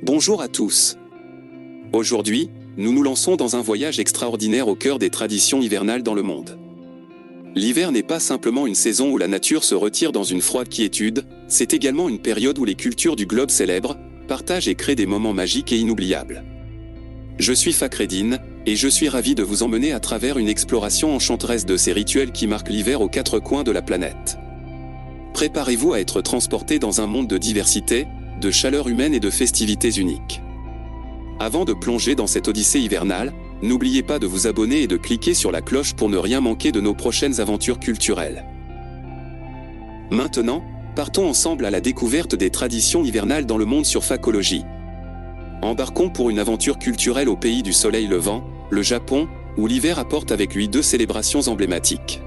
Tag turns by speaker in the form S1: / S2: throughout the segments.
S1: Bonjour à tous. Aujourd'hui, nous nous lançons dans un voyage extraordinaire au cœur des traditions hivernales dans le monde. L'hiver n'est pas simplement une saison où la nature se retire dans une froide quiétude, c'est également une période où les cultures du globe célèbrent, partagent et créent des moments magiques et inoubliables. Je suis Fakhreddine, et je suis ravi de vous emmener à travers une exploration enchanteresse de ces rituels qui marquent l'hiver aux quatre coins de la planète. Préparez-vous à être transporté dans un monde de diversité, de chaleur humaine et de festivités uniques. Avant de plonger dans cette odyssée hivernale, n'oubliez pas de vous abonner et de cliquer sur la cloche pour ne rien manquer de nos prochaines aventures culturelles. Maintenant, partons ensemble à la découverte des traditions hivernales dans le monde sur Fakhologie. Embarquons pour une aventure culturelle au pays du soleil levant, le Japon, où l'hiver apporte avec lui deux célébrations emblématiques.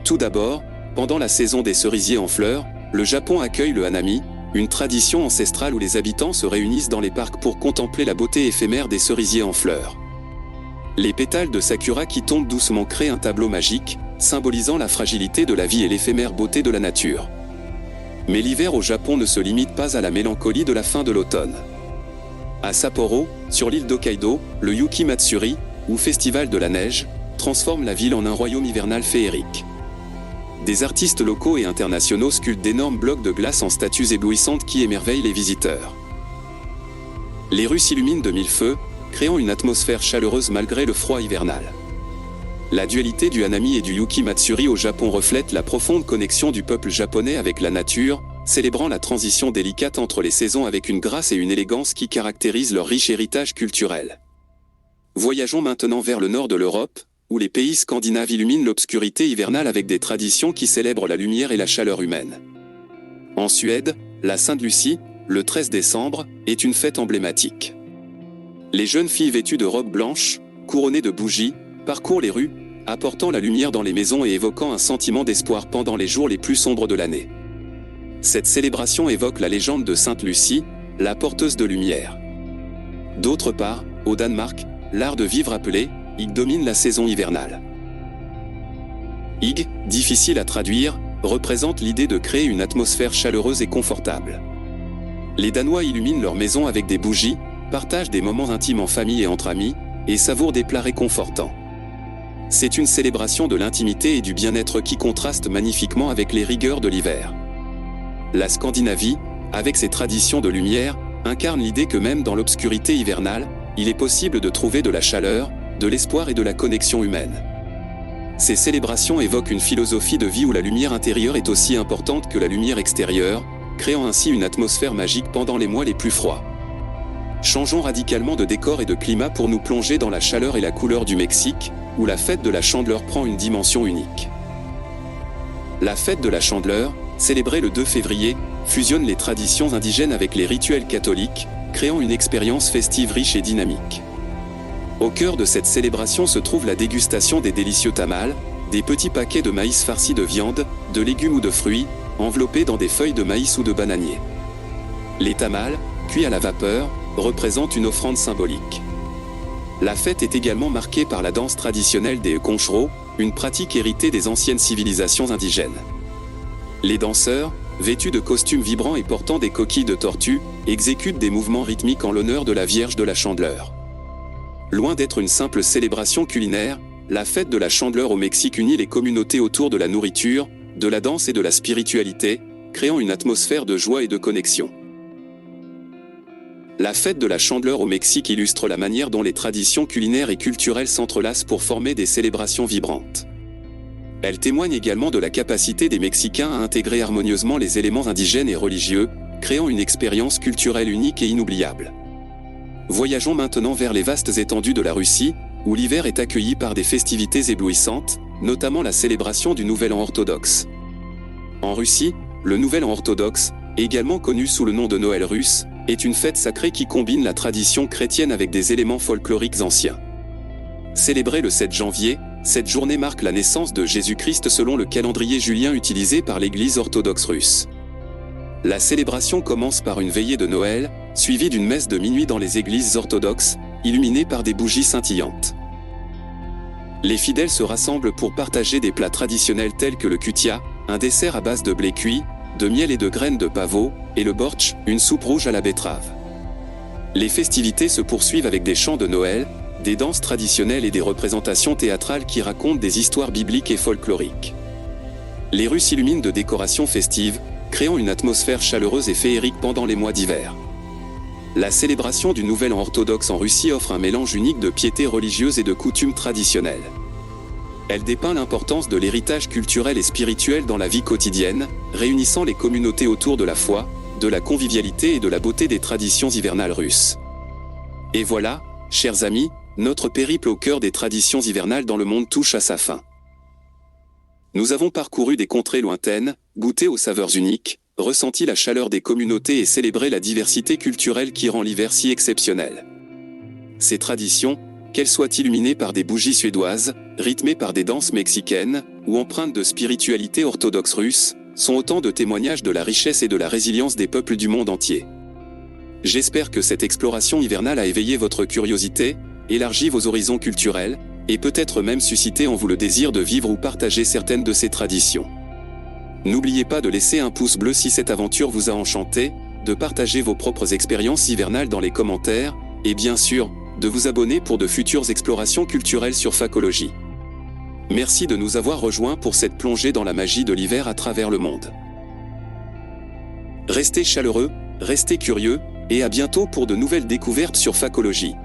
S1: Tout d'abord, pendant la saison des cerisiers en fleurs, le Japon accueille le Hanami, une tradition ancestrale où les habitants se réunissent dans les parcs pour contempler la beauté éphémère des cerisiers en fleurs. Les pétales de sakura qui tombent doucement créent un tableau magique, symbolisant la fragilité de la vie et l'éphémère beauté de la nature. Mais l'hiver au Japon ne se limite pas à la mélancolie de la fin de l'automne. À Sapporo, sur l'île d'Hokkaido, le Yuki Matsuri, ou Festival de la neige, transforme la ville en un royaume hivernal féerique. Des artistes locaux et internationaux sculptent d'énormes blocs de glace en statues éblouissantes qui émerveillent les visiteurs. Les rues s'illuminent de mille feux, créant une atmosphère chaleureuse malgré le froid hivernal. La dualité du Hanami et du Yuki Matsuri au Japon reflète la profonde connexion du peuple japonais avec la nature, célébrant la transition délicate entre les saisons avec une grâce et une élégance qui caractérisent leur riche héritage culturel. Voyageons maintenant vers le nord de l'Europe, où les pays scandinaves illuminent l'obscurité hivernale avec des traditions qui célèbrent la lumière et la chaleur humaine. En Suède, la Sainte-Lucie, le 13 décembre, est une fête emblématique. Les jeunes filles vêtues de robes blanches, couronnées de bougies, parcourent les rues, apportant la lumière dans les maisons et évoquant un sentiment d'espoir pendant les jours les plus sombres de l'année. Cette célébration évoque la légende de Sainte Lucie, la porteuse de lumière. D'autre part, au Danemark, l'art de vivre appelé Ig domine la saison hivernale. Ig, difficile à traduire, représente l'idée de créer une atmosphère chaleureuse et confortable. Les Danois illuminent leur maison avec des bougies, partagent des moments intimes en famille et entre amis, et savourent des plats réconfortants. C'est une célébration de l'intimité et du bien-être qui contraste magnifiquement avec les rigueurs de l'hiver. La Scandinavie, avec ses traditions de lumière, incarne l'idée que même dans l'obscurité hivernale, il est possible de trouver de la chaleur, de l'espoir et de la connexion humaine. Ces célébrations évoquent une philosophie de vie où la lumière intérieure est aussi importante que la lumière extérieure, créant ainsi une atmosphère magique pendant les mois les plus froids. Changeons radicalement de décor et de climat pour nous plonger dans la chaleur et la couleur du Mexique, où la fête de la Chandeleur prend une dimension unique. La fête de la Chandeleur, célébrée le 2 février, fusionne les traditions indigènes avec les rituels catholiques, créant une expérience festive riche et dynamique. Au cœur de cette célébration se trouve la dégustation des délicieux tamales, des petits paquets de maïs farcis de viande, de légumes ou de fruits, enveloppés dans des feuilles de maïs ou de bananier. Les tamales, cuits à la vapeur, représentent une offrande symbolique. La fête est également marquée par la danse traditionnelle des Conchero, une pratique héritée des anciennes civilisations indigènes. Les danseurs, vêtus de costumes vibrants et portant des coquilles de tortue, exécutent des mouvements rythmiques en l'honneur de la Vierge de la Chandeleur. Loin d'être une simple célébration culinaire, la fête de la Chandeleur au Mexique unit les communautés autour de la nourriture, de la danse et de la spiritualité, créant une atmosphère de joie et de connexion. La fête de la Chandeleur au Mexique illustre la manière dont les traditions culinaires et culturelles s'entrelacent pour former des célébrations vibrantes. Elle témoigne également de la capacité des Mexicains à intégrer harmonieusement les éléments indigènes et religieux, créant une expérience culturelle unique et inoubliable. Voyageons maintenant vers les vastes étendues de la Russie, où l'hiver est accueilli par des festivités éblouissantes, notamment la célébration du Nouvel An orthodoxe. En Russie, le Nouvel An orthodoxe, également connu sous le nom de Noël russe, est une fête sacrée qui combine la tradition chrétienne avec des éléments folkloriques anciens. Célébrée le 7 janvier, cette journée marque la naissance de Jésus-Christ selon le calendrier julien utilisé par l'Église orthodoxe russe. La célébration commence par une veillée de Noël, suivie d'une messe de minuit dans les églises orthodoxes, illuminées par des bougies scintillantes. Les fidèles se rassemblent pour partager des plats traditionnels tels que le kutia, un dessert à base de blé cuit, de miel et de graines de pavot, et le bortsch, une soupe rouge à la betterave. Les festivités se poursuivent avec des chants de Noël, des danses traditionnelles et des représentations théâtrales qui racontent des histoires bibliques et folkloriques. Les rues s'illuminent de décorations festives, créant une atmosphère chaleureuse et féerique pendant les mois d'hiver. La célébration du Nouvel An orthodoxe en Russie offre un mélange unique de piété religieuse et de coutumes traditionnelles. Elle dépeint l'importance de l'héritage culturel et spirituel dans la vie quotidienne, réunissant les communautés autour de la foi, de la convivialité et de la beauté des traditions hivernales russes. Et voilà, chers amis, notre périple au cœur des traditions hivernales dans le monde touche à sa fin. Nous avons parcouru des contrées lointaines, goûté aux saveurs uniques, ressenti la chaleur des communautés et célébré la diversité culturelle qui rend l'hiver si exceptionnel. Ces traditions, qu'elles soient illuminées par des bougies suédoises, rythmées par des danses mexicaines, ou empreintes de spiritualité orthodoxe russe, sont autant de témoignages de la richesse et de la résilience des peuples du monde entier. J'espère que cette exploration hivernale a éveillé votre curiosité, élargi vos horizons culturels, et peut-être même suscité en vous le désir de vivre ou partager certaines de ces traditions. N'oubliez pas de laisser un pouce bleu si cette aventure vous a enchanté, de partager vos propres expériences hivernales dans les commentaires, et bien sûr, de vous abonner pour de futures explorations culturelles sur Facologie. Merci de nous avoir rejoints pour cette plongée dans la magie de l'hiver à travers le monde. Restez chaleureux, restez curieux, et à bientôt pour de nouvelles découvertes sur Facologie.